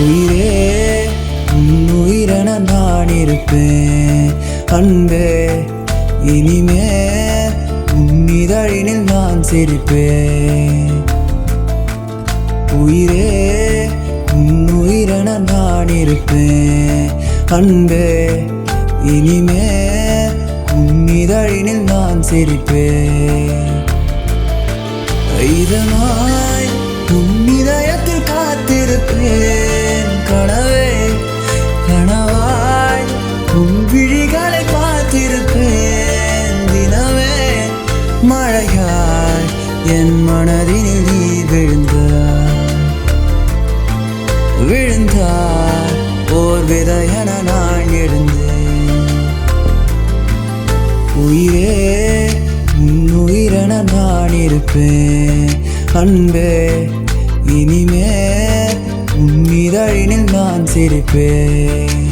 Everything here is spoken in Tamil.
உயிரே உன் உயிரென நான் இருப்பேன். அன்பே இனிமே உன் இதழினில் நான் சிரிப்பேன். உயிரே உன் உயிரென நான் இருப்பேன். அன்பே இனிமே உன் இதழினில் நான் சிரிப்பேன். இதனாய் உன் இதயத்தில் காத்திருப்பேன். கனவே கனவாய் உன் விழிகளை பார்த்திருப்பேன். தினமே மழையாய் என் மனதினில் நீ விழுந்தாய் ஓர் விதையென நான் எழுந்தேன். உயிரே உன் உயிரென நான் இருப்பேன். அன்பே இனிமே உன் இதழினில் நான் சிரிப்பேன்.